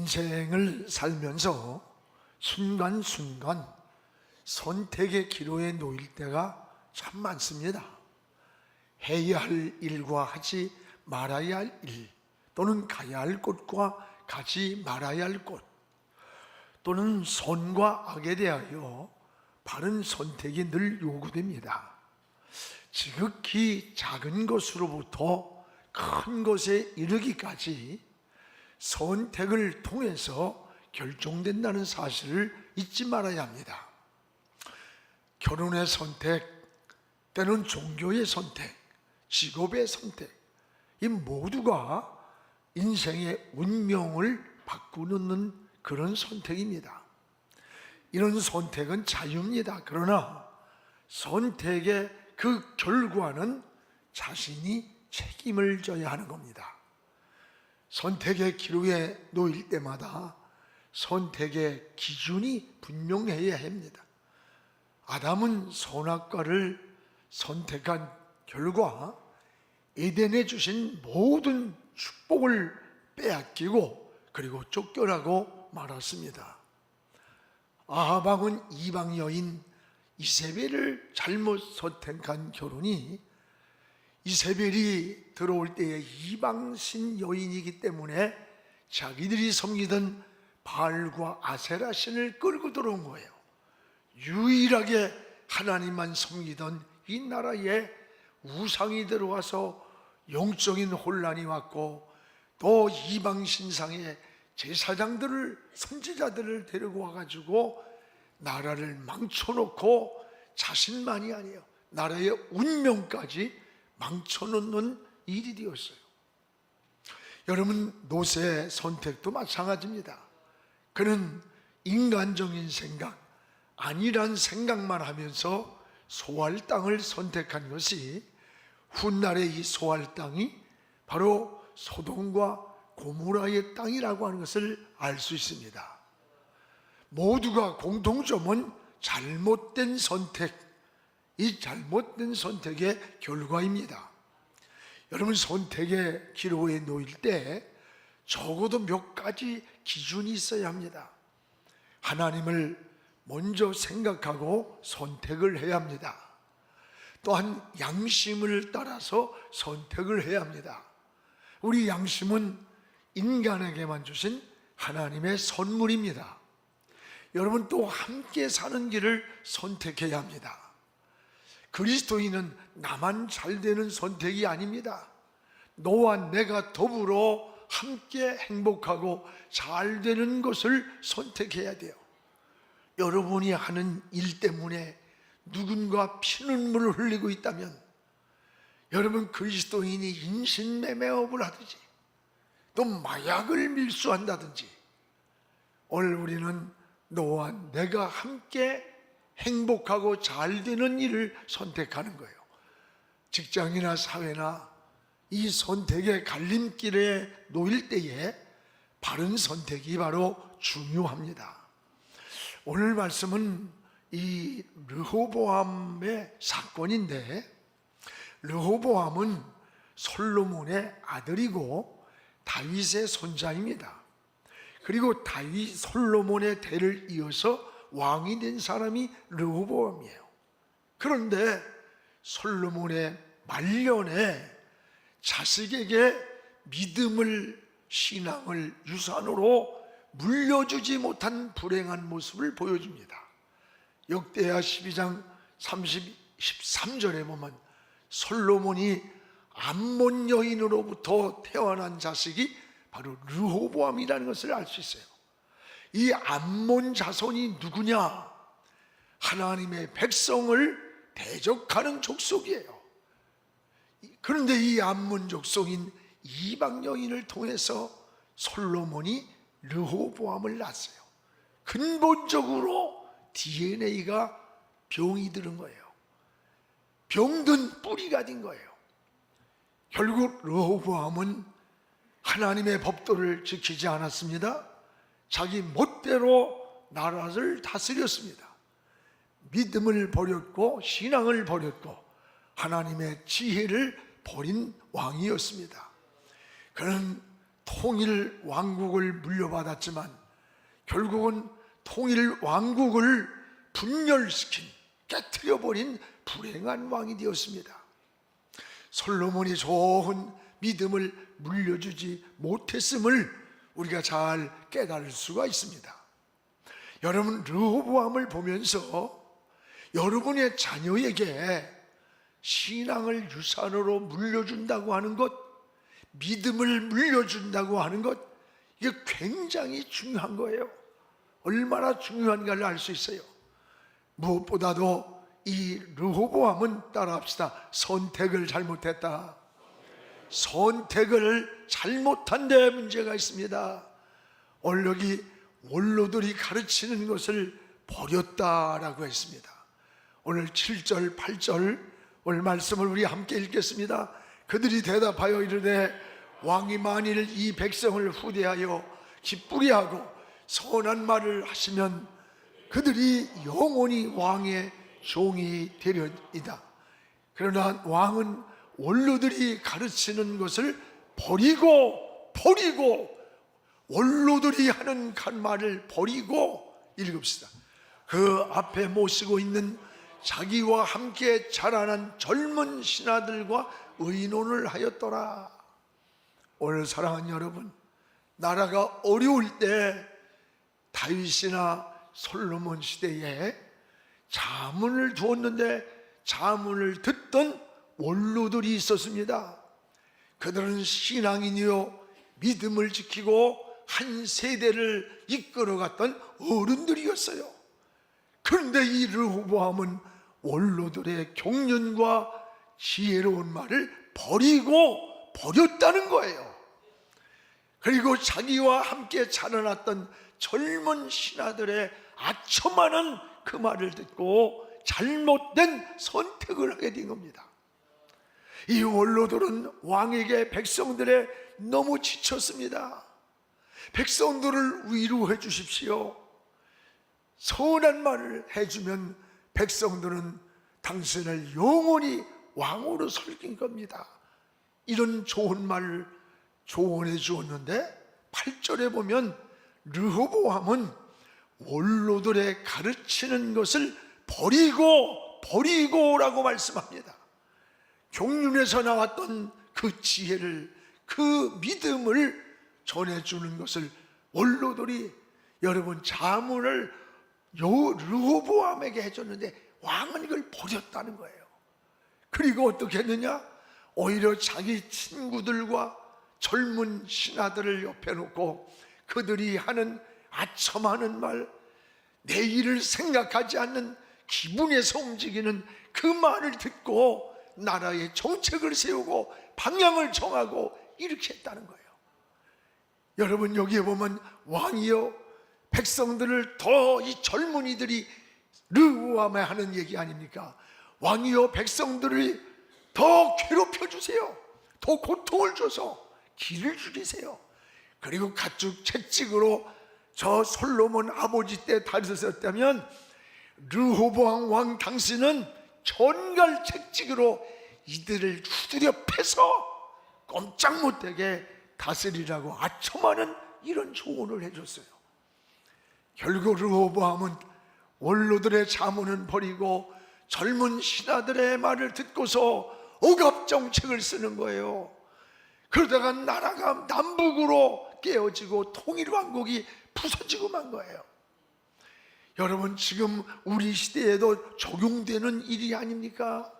인생을 살면서 순간순간 선택의 기로에 놓일 때가 참 많습니다. 해야 할 일과 하지 말아야 할 일, 또는 가야 할 곳과 가지 말아야 할 곳, 또는 선과 악에 대하여 바른 선택이 늘 요구됩니다. 지극히 작은 것으로부터 큰 것에 이르기까지 선택을 통해서 결정된다는 사실을 잊지 말아야 합니다. 결혼의 선택, 때는 종교의 선택, 직업의 선택, 이 모두가 인생의 운명을 바꾸는 그런 선택입니다. 이런 선택은 자유입니다. 그러나 선택의 그 결과는 자신이 책임을 져야 하는 겁니다. 선택의 기로에 놓일 때마다 선택의 기준이 분명해야 합니다. 아담은 선악과를 선택한 결과 에덴에 주신 모든 축복을 빼앗기고 그리고 쫓겨나고 말았습니다. 아합왕은 이방 여인 이세벨을 잘못 선택한 결혼이 이세벨이 들어올 때에 이방신 여인이기 때문에 자기들이 섬기던 바알과 아세라 신을 끌고 들어온 거예요. 유일하게 하나님만 섬기던 이 나라에 우상이 들어와서 영적인 혼란이 왔고, 또 이방 신상의 제사장들을, 선지자들을 데리고 와가지고 나라를 망쳐놓고 자신만이 아니에요, 나라의 운명까지 망쳐놓는 일이 되었어요. 여러분, 노새의 선택도 마찬가지입니다. 그는 인간적인 생각, 아니란 생각만 하면서 소할 땅을 선택한 것이, 훗날의 이 소할 땅이 바로 소돔과 고모라의 땅이라고 하는 것을 알 수 있습니다. 모두가 공통점은 잘못된 선택, 이 잘못된 선택의 결과입니다. 여러분, 선택의 기로에 놓일 때 적어도 몇 가지 기준이 있어야 합니다. 하나님을 먼저 생각하고 선택을 해야 합니다. 또한 양심을 따라서 선택을 해야 합니다. 우리 양심은 인간에게만 주신 하나님의 선물입니다. 여러분, 또 함께 사는 길을 선택해야 합니다. 그리스도인은 나만 잘 되는 선택이 아닙니다. 너와 내가 더불어 함께 행복하고 잘 되는 것을 선택해야 돼요. 여러분이 하는 일 때문에 누군가 피눈물을 흘리고 있다면, 여러분, 그리스도인이 인신매매업을 하든지 또 마약을 밀수한다든지, 오늘 우리는 너와 내가 함께 행복하고 잘 되는 일을 선택하는 거예요. 직장이나 사회나 이 선택의 갈림길에 놓일 때에 바른 선택이 바로 중요합니다. 오늘 말씀은 이 르호보암의 사건인데, 르호보암은 솔로몬의 아들이고 다윗의 손자입니다. 그리고 다윗 솔로몬의 대를 이어서 왕이 된 사람이 르호보암이에요. 그런데 솔로몬의 말년에 자식에게 믿음을, 신앙을 유산으로 물려주지 못한 불행한 모습을 보여줍니다. 역대하 12장 13절에 보면 솔로몬이 암몬 여인으로부터 태어난 자식이 바로 르호보암이라는 것을 알 수 있어요. 이 암몬 자손이 누구냐? 하나님의 백성을 대적하는 족속이에요. 그런데 이 암몬 족속인 이방 여인을 통해서 솔로몬이 르호보암을 낳았어요. 근본적으로 DNA가 병이 들은 거예요. 병든 뿌리가 된 거예요. 결국 르호보암은 하나님의 법도를 지키지 않았습니다. 자기 멋대로 나라를 다스렸습니다. 믿음을 버렸고 신앙을 버렸고 하나님의 지혜를 버린 왕이었습니다. 그는 통일 왕국을 물려받았지만 결국은 통일 왕국을 분열시킨, 깨트려버린 불행한 왕이 되었습니다. 솔로몬이 좋은 믿음을 물려주지 못했음을 우리가 잘 깨달을 수가 있습니다. 여러분, 르호보암을 보면서 여러분의 자녀에게 신앙을 유산으로 물려준다고 하는 것, 믿음을 물려준다고 하는 것, 이게 굉장히 중요한 거예요. 얼마나 중요한가를 알 수 있어요. 무엇보다도 이 르호보암은, 따라합시다, 선택을 잘못했다. 선택을 잘못한 데 문제가 있습니다. 여기 원로들이 가르치는 것을 버렸다라고 했습니다. 오늘 7절 8절 오늘 말씀을 우리 함께 읽겠습니다. 그들이 대답하여 이르되 왕이 만일 이 백성을 후대하여 기쁘게 하고 선한 말을 하시면 그들이 영원히 왕의 종이 되려이다. 그러나 왕은 원로들이 가르치는 것을 버리고 원로들이 하는 말을 버리고, 읽읍시다. 그 앞에 모시고 있는 자기와 함께 자라난 젊은 신하들과 의논을 하였더라. 오늘 사랑하는 여러분, 나라가 어려울 때 다윗이나 솔로몬 시대에 자문을 두었는데 자문을 듣던 원로들이 있었습니다. 그들은 신앙인이요 믿음을 지키고 한 세대를 이끌어갔던 어른들이었어요. 그런데 이 르호보암은 원로들의 경륜과 지혜로운 말을 버렸다는 거예요. 그리고 자기와 함께 자라났던 젊은 신하들의 아첨하는 그 말을 듣고 잘못된 선택을 하게 된 겁니다. 이 원로들은 왕에게 백성들에 너무 지쳤습니다. 백성들을 위로해 주십시오. 선한 말을 해주면 백성들은 당신을 영원히 왕으로 섬길 겁니다. 이런 좋은 말을 조언해 주었는데 8절에 보면 르호보암은 원로들의 가르치는 것을 버리고라고 말씀합니다. 경륜에서 나왔던 그 지혜를, 그 믿음을 전해주는 것을 원로들이, 여러분, 자문을 르호보암에게 해줬는데 왕은 이걸 버렸다는 거예요. 그리고 어떻게 했느냐? 오히려 자기 친구들과 젊은 신하들을 옆에 놓고 그들이 하는 아첨하는 말, 내 일을 생각하지 않는 기분에서 움직이는 그 말을 듣고 나라의 정책을 세우고 방향을 정하고 이렇게 했다는 거예요. 여러분, 여기에 보면 왕이요 백성들을 더, 이 젊은이들이 르호보암에 하는 얘기 아닙니까? 왕이요 백성들을 더 괴롭혀 주세요. 더 고통을 줘서 길을 죽이세요. 그리고 가축 채찍으로, 저 솔로몬 아버지 때 다루셨다면 르호보암 왕 당신은 전갈 채찍으로 이들을 두드려 패서 꼼짝 못하게 다스리라고 아첨하는 이런 조언을 해줬어요. 결국 르호보암은 원로들의 자문은 버리고 젊은 신하들의 말을 듣고서 억압정책을 쓰는 거예요. 그러다가 나라가 남북으로 깨어지고 통일왕국이 부서지고 만 거예요. 여러분, 지금 우리 시대에도 적용되는 일이 아닙니까?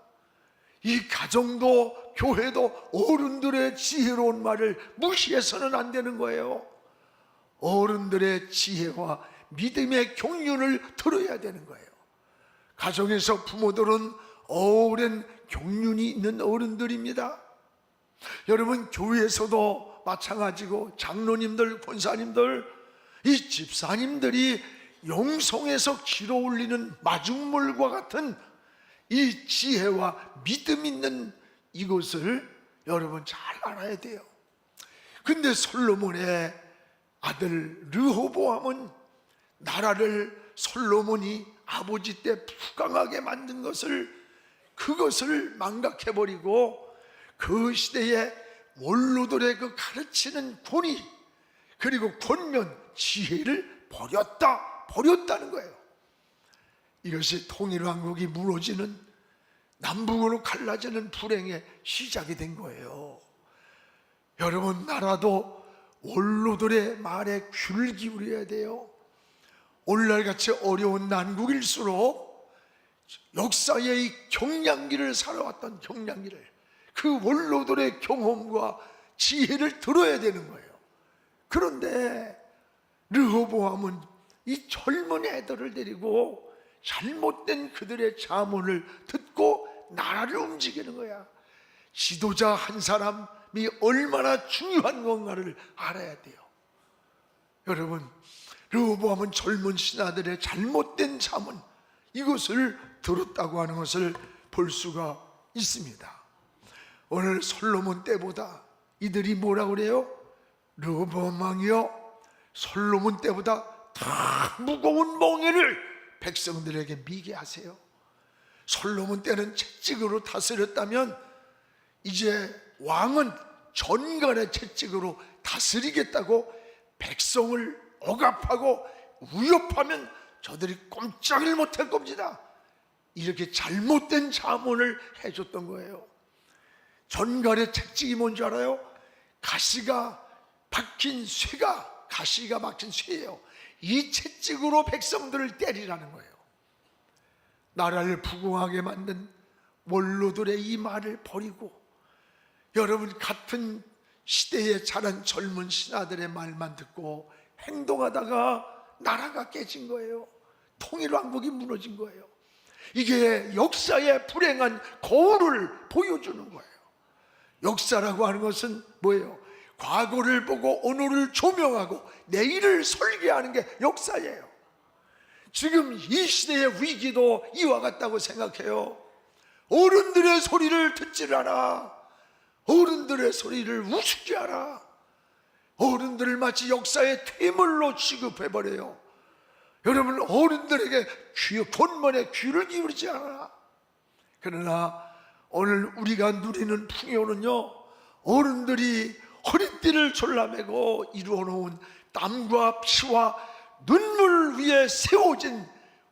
이 가정도 교회도 어른들의 지혜로운 말을 무시해서는 안 되는 거예요. 어른들의 지혜와 믿음의 경륜을 들어야 되는 거예요. 가정에서 부모들은 오랜 경륜이 있는 어른들입니다. 여러분, 교회에서도 마찬가지고 장로님들, 권사님들, 이 집사님들이 영성에서 길어올리는 마중물과 같은 이 지혜와 믿음 있는 이것을 여러분 잘 알아야 돼요. 근데 솔로몬의 아들 르호보암은 나라를 솔로몬이 아버지 때 부강하게 만든 것을, 그것을 망각해버리고 그 시대에 원로들의 그 가르치는 권위, 그리고 권면, 지혜를 버렸다는 거예요. 이것이 통일왕국이 무너지는, 남북으로 갈라지는 불행의 시작이 된 거예요. 여러분, 나라도 원로들의 말에 귀를 기울여야 돼요. 오늘날같이 어려운 난국일수록 역사의 이 경량기를 살아왔던 경량기를, 그 원로들의 경험과 지혜를 들어야 되는 거예요. 그런데 르호보암은 이 젊은 애들을 데리고 잘못된 그들의 자문을 듣고 나라를 움직이는 거야. 지도자 한 사람이 얼마나 중요한 건가를 알아야 돼요. 여러분, 르호보암은 젊은 신하들의 잘못된 자문, 이것을 들었다고 하는 것을 볼 수가 있습니다. 오늘 솔로몬 때보다 이들이 뭐라고 그래요? 르호보암 왕이요, 솔로몬 때보다 더 무거운 멍에를 백성들에게 미게 하세요. 솔로몬 때는 채찍으로 다스렸다면 이제 왕은 전갈의 채찍으로 다스리겠다고 백성을 억압하고 위협하면 저들이 꼼짝을 못할 겁니다. 이렇게 잘못된 자문을 해줬던 거예요. 전갈의 채찍이 뭔지 알아요? 가시가 박힌 쇠예요. 이 채찍으로 백성들을 때리라는 거예요. 나라를 부궁하게 만든 원로들의 이 말을 버리고, 여러분, 같은 시대에 자란 젊은 신하들의 말만 듣고 행동하다가 나라가 깨진 거예요. 통일왕국이 무너진 거예요. 이게 역사의 불행한 거울을 보여주는 거예요. 역사라고 하는 것은 뭐예요? 과거를 보고 오늘을 조명하고 내일을 설계하는 게 역사예요. 지금 이 시대의 위기도 이와 같다고 생각해요. 어른들의 소리를 듣질 않아. 어른들의 소리를 우습게 하라. 어른들을 마치 역사의 퇴물로 취급해버려요. 여러분, 어른들에게 권면에 귀를 기울이지 않아. 그러나 오늘 우리가 누리는 풍요는요, 어른들이 허리띠를 졸라매고 이루어놓은 땀과 피와 눈물 위에 세워진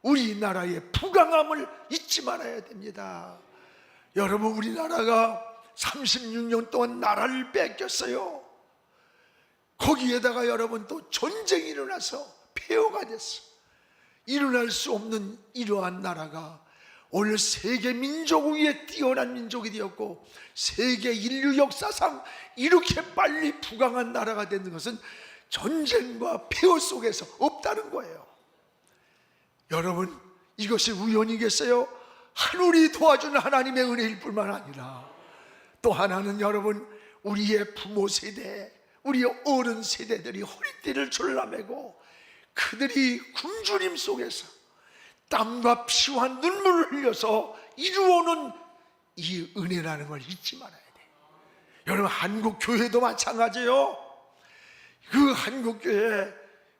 우리나라의 부강함을 잊지 말아야 됩니다. 여러분, 우리나라가 36년 동안 나라를 뺏겼어요. 거기에다가 여러분 또 전쟁이 일어나서 폐허가 됐어. 일어날 수 없는 이러한 나라가 오늘 세계 민족 위에 뛰어난 민족이 되었고, 세계 인류 역사상 이렇게 빨리 부강한 나라가 되는 것은 전쟁과 폐허 속에서 없다는 거예요. 여러분, 이것이 우연이겠어요? 하늘이 도와주는 하나님의 은혜일 뿐만 아니라 또 하나는, 여러분, 우리의 부모 세대, 우리의 어른 세대들이 허리띠를 졸라매고 그들이 굶주림 속에서 땀과 피와 눈물을 흘려서 이루어오는 이 은혜라는 걸 잊지 말아야 돼요. 여러분, 한국 교회도 마찬가지예요. 그 한국 교회,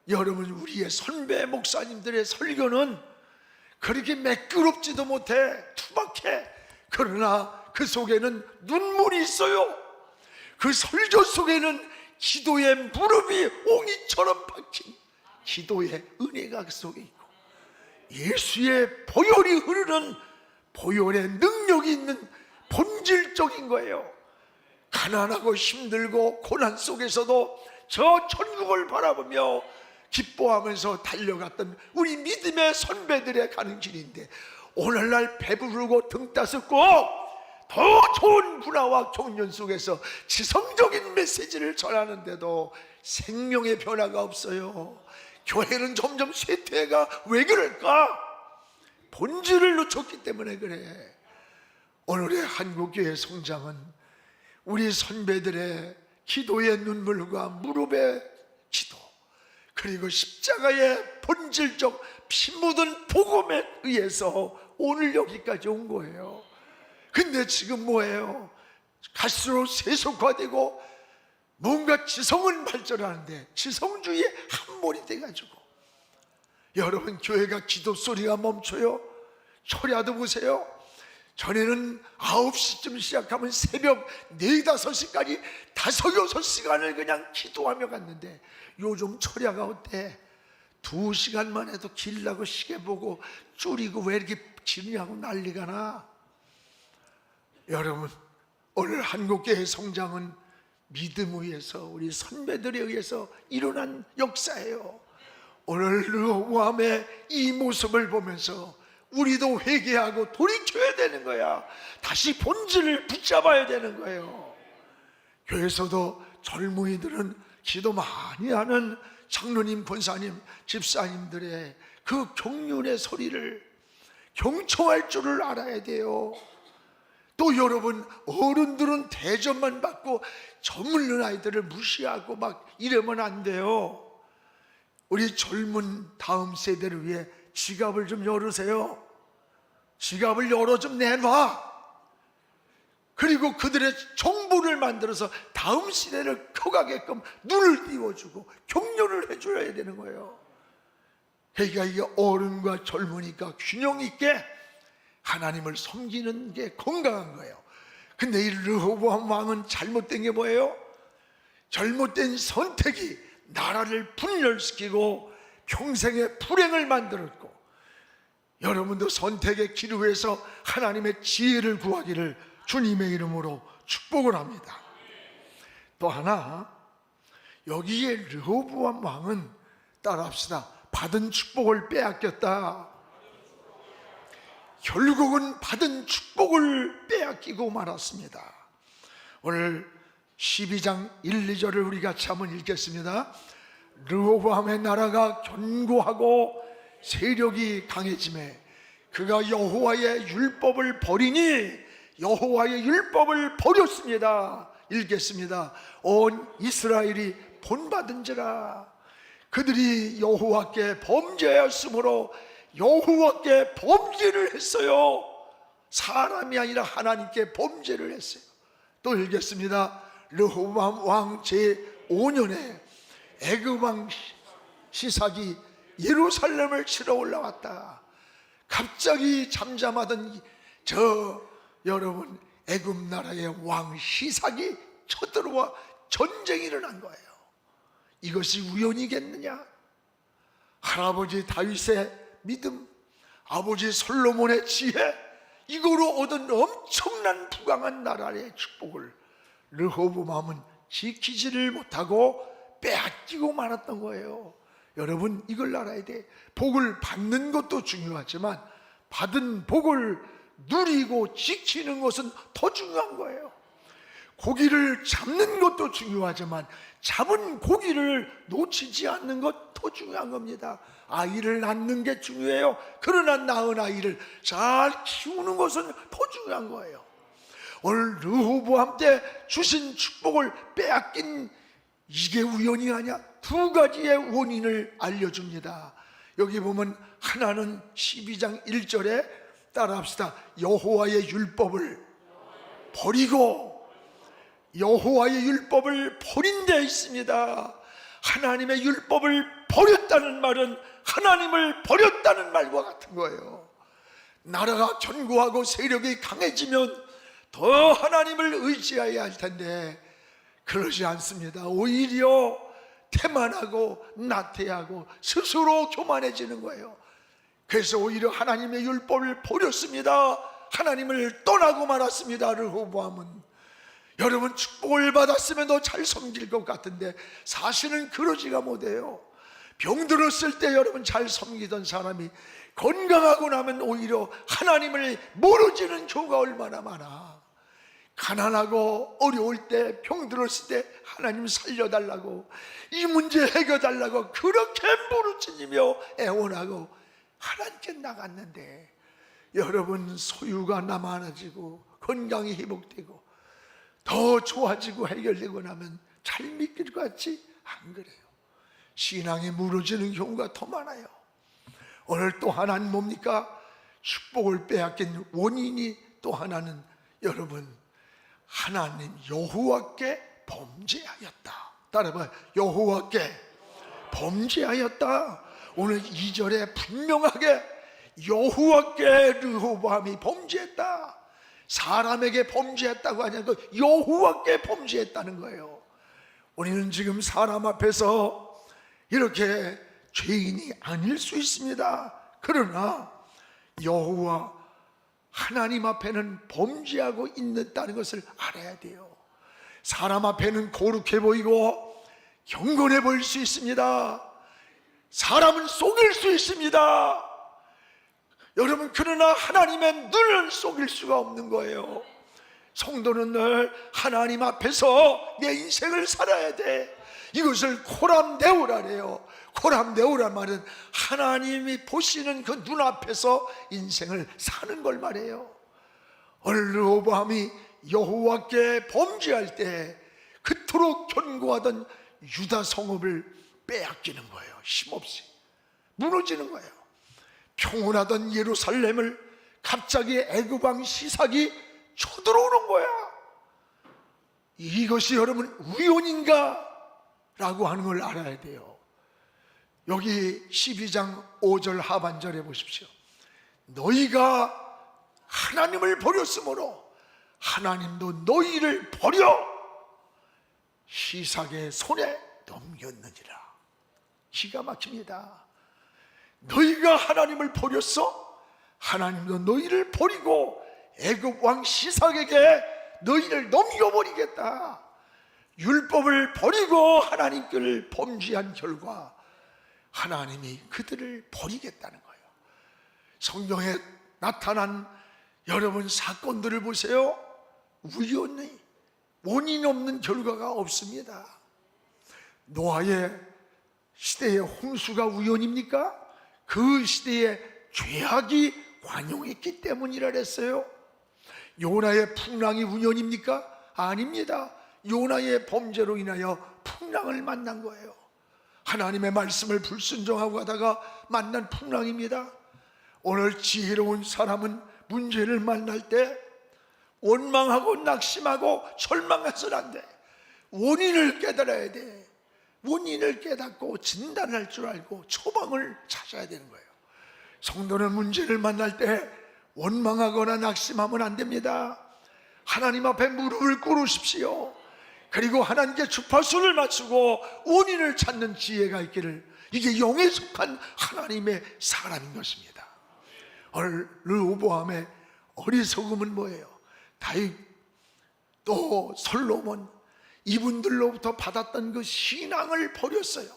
여러분, 우리의 선배 목사님들의 설교는 그렇게 매끄럽지도 못해, 투박해. 그러나 그 속에는 눈물이 있어요. 그 설교 속에는 기도의 무릎이 옹이처럼 박힌 기도의 은혜가 그 속에 있고, 예수의 보혈이 흐르는 보혈의 능력이 있는 본질적인 거예요. 가난하고 힘들고 고난 속에서도 저 천국을 바라보며 기뻐하면서 달려갔던 우리 믿음의 선배들의 가는 길인데, 오늘날 배부르고 등 따숩고 더 좋은 문화와 경륜 속에서 지성적인 메시지를 전하는데도 생명의 변화가 없어요. 교회는 점점 쇠퇴가 왜 그럴까? 본질을 놓쳤기 때문에 그래. 오늘의 한국교회 성장은 우리 선배들의 기도의 눈물과 무릎의 기도, 그리고 십자가의 본질적 피 묻은 복음에 의해서 오늘 여기까지 온 거예요. 근데 지금 뭐예요? 갈수록 세속화되고 뭔가 지성은 발전하는데 지성주의에 함몰이 돼가지고, 여러분, 교회가 기도 소리가 멈춰요. 초라도 보세요. 전에는 9시쯤 시작하면 새벽 4, 5시까지 5, 6시간을 그냥 기도하며 갔는데 요즘 철야가 어때? 2시간만 해도 길라고 시계 보고 줄이고 왜 이렇게 지느냐고 난리가 나. 여러분, 오늘 한국교회 성장은 믿음 위에서 우리 선배들에 의해서 일어난 역사예요. 오늘 르호보암의 이 모습을 보면서 우리도 회개하고 돌이켜야 되는 거야. 다시 본질을 붙잡아야 되는 거예요. 교회에서도 젊은이들은 기도 많이 하는 장로님, 권사님, 집사님들의 그 경륜의 소리를 경청할 줄을 알아야 돼요. 또 여러분, 어른들은 대접만 받고 저물는 아이들을 무시하고 막 이러면 안 돼요. 우리 젊은 다음 세대를 위해 지갑을 좀 열으세요. 지갑을 열어 좀 내놔. 그리고 그들의 정보를 만들어서 다음 시대를 커가게끔 눈을 띄워주고 격려를 해줘야 되는 거예요. 그러니까 이게 어른과 젊으니까 균형 있게 하나님을 섬기는 게 건강한 거예요. 근데 이 르호보암 왕은 잘못된 게 뭐예요? 잘못된 선택이 나라를 분열시키고 평생의 불행을 만들었고, 여러분도 선택의 기로에서 하나님의 지혜를 구하기를 주님의 이름으로 축복을 합니다. 또 하나, 여기에 르호보암 왕은 따라합시다. 받은 축복을 빼앗겼다. 결국은 받은 축복을 빼앗기고 말았습니다. 오늘 12장 1, 2절을 우리 같이 한번 읽겠습니다. 르호보암의 나라가 견고하고 세력이 강해지매 그가 여호와의 율법을 버리니 여호와의 율법을 버렸습니다. 읽겠습니다. 온 이스라엘이 본받은지라. 그들이 여호와께 범죄하였으므로 여호와께 범죄를 했어요. 사람이 아니라 하나님께 범죄를 했어요. 또 읽겠습니다. 르호보암 왕 제5년에 애굽 왕 시삭이 예루살렘을 치러 올라왔다. 갑자기 잠잠하던 여러분, 애굽 나라의 왕 시삭이 쳐들어와 전쟁이 일어난 거예요. 이것이 우연이겠느냐? 할아버지 다윗의 믿음, 아버지 솔로몬의 지혜, 이거로 얻은 엄청난 부강한 나라의 축복을 르호보암은 지키지를 못하고 빼앗기고 말았던 거예요. 여러분, 이걸 알아야 돼. 복을 받는 것도 중요하지만 받은 복을 누리고 지키는 것은 더 중요한 거예요. 고기를 잡는 것도 중요하지만 잡은 고기를 놓치지 않는 것 더 중요한 겁니다. 아이를 낳는 게 중요해요. 그러나 낳은 아이를 잘 키우는 것은 더 중요한 거예요. 오늘 르호보암 때 주신 축복을 빼앗긴 이게 우연이 아니야. 두 가지의 원인을 알려줍니다. 여기 보면 하나는 12장 1절에 따라합시다. 여호와의 율법을 버리고, 여호와의 율법을 버린 데 있습니다. 하나님의 율법을 버렸다는 말은 하나님을 버렸다는 말과 같은 거예요. 나라가 견고하고 세력이 강해지면 더 하나님을 의지해야 할 텐데 그러지 않습니다. 오히려 태만하고 나태하고 스스로 교만해지는 거예요. 그래서 오히려 하나님의 율법을 버렸습니다. 하나님을 떠나고 말았습니다. 르호보암은. 여러분, 축복을 받았으면 더 잘 섬길 것 같은데 사실은 그러지가 못해요. 병들었을 때 여러분 잘 섬기던 사람이 건강하고 나면 오히려 하나님을 모르지는 경우가 얼마나 많아. 가난하고 어려울 때, 병들었을 때 하나님 살려달라고, 이 문제 해결달라고 그렇게 부르짖으며 애원하고 하나님께 나갔는데, 여러분, 소유가 많아지고 건강이 회복되고 더 좋아지고 해결되고 나면 잘 믿길 것 같지? 안 그래요. 신앙이 무너지는 경우가 더 많아요. 오늘 또 하나는 뭡니까? 축복을 빼앗긴 원인이 또 하나는 여러분, 하나님 여호와께 범죄하였다. 따라해봐요. 여호와께 범죄하였다. 오늘 2절에 분명하게 여호와께 르호보암이 범죄했다. 사람에게 범죄했다고 하냐, 그 여호와께 범죄했다는 거예요. 우리는 지금 사람 앞에서 이렇게 죄인이 아닐 수 있습니다. 그러나 여호와 하나님 앞에는 범죄하고 있다는 것을 알아야 돼요. 사람 앞에는 거룩해 보이고 경건해 보일 수 있습니다. 사람은 속일 수 있습니다. 여러분, 그러나 하나님의 눈을 속일 수가 없는 거예요. 성도는 늘 하나님 앞에서 내 인생을 살아야 돼. 이것을 코람데오라래요. 코람데오란 말은 하나님이 보시는 그 눈앞에서 인생을 사는 걸 말해요. 오늘 르호보암이 여호와께 범죄할 때 그토록 견고하던 유다 성읍을 빼앗기는 거예요. 힘없이 무너지는 거예요. 평온하던 예루살렘을 갑자기 애굽 왕 시삭이 쳐들어오는 거야. 이것이 여러분 우연인가? 라고 하는 걸 알아야 돼요. 여기 12장 5절 하반절에 보십시오. 너희가 하나님을 버렸으므로 하나님도 너희를 버려 시삭의 손에 넘겼느니라. 기가 막힙니다. 너희가 하나님을 버렸어? 하나님도 너희를 버리고 애굽 왕 시삭에게 너희를 넘겨버리겠다. 율법을 버리고 하나님께를 범죄한 결과 하나님이 그들을 버리겠다는 거예요. 성경에 나타난 여러분 사건들을 보세요. 우연히 원인 없는 결과가 없습니다. 노아의 시대의 홍수가 우연입니까? 그 시대에 죄악이 관용했기 때문이라 했어요. 요나의 풍랑이 우연입니까? 아닙니다. 요나의 범죄로 인하여 풍랑을 만난 거예요. 하나님의 말씀을 불순종하고 가다가 만난 풍랑입니다. 오늘 지혜로운 사람은 문제를 만날 때 원망하고 낙심하고 절망해서는 안 돼. 원인을 깨달아야 돼. 원인을 깨닫고 진단할 줄 알고 처방을 찾아야 되는 거예요. 성도는 문제를 만날 때 원망하거나 낙심하면 안 됩니다. 하나님 앞에 무릎을 꿇으십시오. 그리고 하나님께 주파수를 맞추고 원인을 찾는 지혜가 있기를, 이게 영에 속한 하나님의 사람인 것입니다. 오늘 르호보암의 어리석음은 뭐예요? 다윗 또 솔로몬 이분들로부터 받았던 그 신앙을 버렸어요.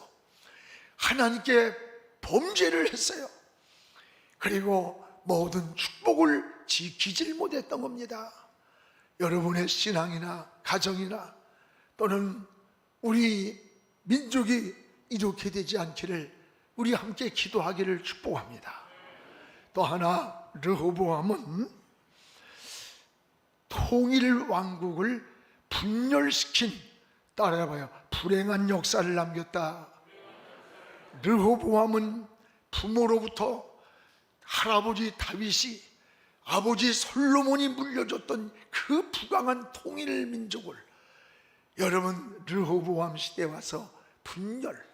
하나님께 범죄를 했어요. 그리고 모든 축복을 지키질 못했던 겁니다. 여러분의 신앙이나 가정이나 또는 우리 민족이 이렇게 되지 않기를 우리 함께 기도하기를 축복합니다. 또 하나, 르호보암은 통일 왕국을 분열시킨, 따라해봐요, 불행한 역사를 남겼다. 르호보암은 부모로부터 할아버지 다윗이, 아버지 솔로몬이 물려줬던 그 부강한 통일 민족을 여러분 르호보암 시대에 와서 분열,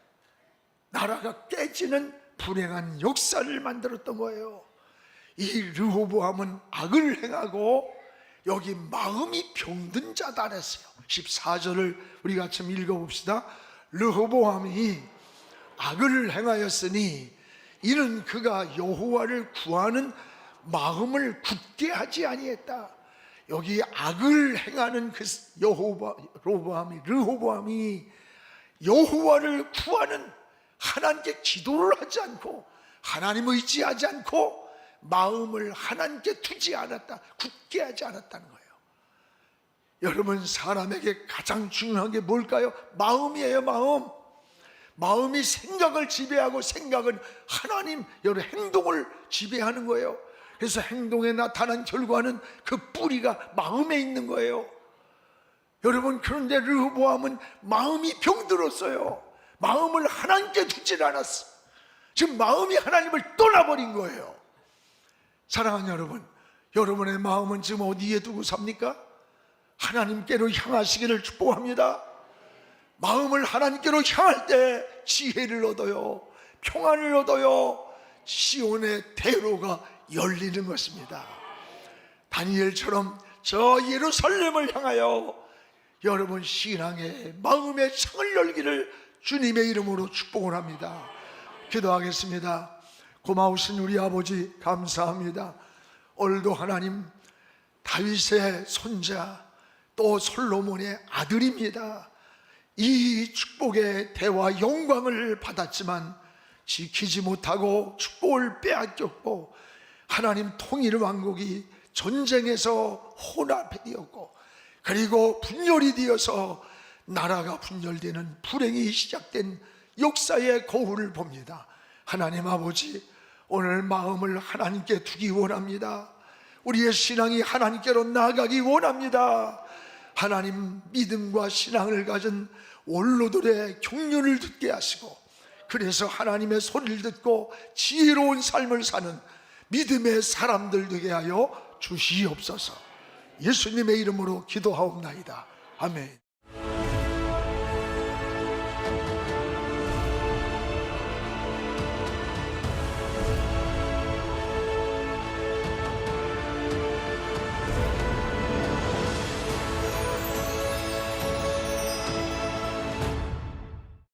나라가 깨지는 불행한 역사를 만들었던 거예요. 이 르호보암은 악을 행하고 여기 마음이 병든 자다 그랬어요. 14절을 우리 같이 읽어봅시다. 르호보암이 악을 행하였으니 이는 그가 여호와를 구하는 마음을 굳게 하지 아니했다. 여기 악을 행하는 그 르호보암이 여호와를 구하는, 하나님께 기도를 하지 않고 하나님 의지하지 않고 마음을 하나님께 두지 않았다, 굳게 하지 않았다는 거예요. 여러분, 사람에게 가장 중요한 게 뭘까요? 마음이에요. 마음이 생각을 지배하고 생각은 하나님 여러 행동을 지배하는 거예요. 그래서 행동에 나타난 결과는 그 뿌리가 마음에 있는 거예요. 여러분, 그런데 르호보암은 마음이 병들었어요. 마음을 하나님께 두질 않았어. 지금 마음이 하나님을 떠나버린 거예요. 사랑하는 여러분, 여러분의 마음은 지금 어디에 두고 삽니까? 하나님께로 향하시기를 축복합니다. 마음을 하나님께로 향할 때 지혜를 얻어요, 평안을 얻어요, 시온의 대로가 열리는 것입니다. 다니엘처럼 저 예루살렘을 향하여 여러분 신앙의 마음의 창을 열기를 주님의 이름으로 축복을 합니다. 기도하겠습니다. 고마우신 우리 아버지 감사합니다. 오늘도 하나님 다윗의 손자 또 솔로몬의 아들입니다. 이 축복의 대와 영광을 받았지만 지키지 못하고 축복을 빼앗겼고 하나님 통일 왕국이 전쟁에서 혼합되었고 그리고 분열이 되어서 나라가 분열되는 불행이 시작된 역사의 거울을 봅니다. 하나님 아버지, 오늘 마음을 하나님께 두기 원합니다. 우리의 신앙이 하나님께로 나아가기 원합니다. 하나님 믿음과 신앙을 가진 원로들의 격려를 듣게 하시고 그래서 하나님의 소리를 듣고 지혜로운 삶을 사는 믿음의 사람들 되게 하여 주시옵소서. 예수님의 이름으로 기도하옵나이다. 아멘.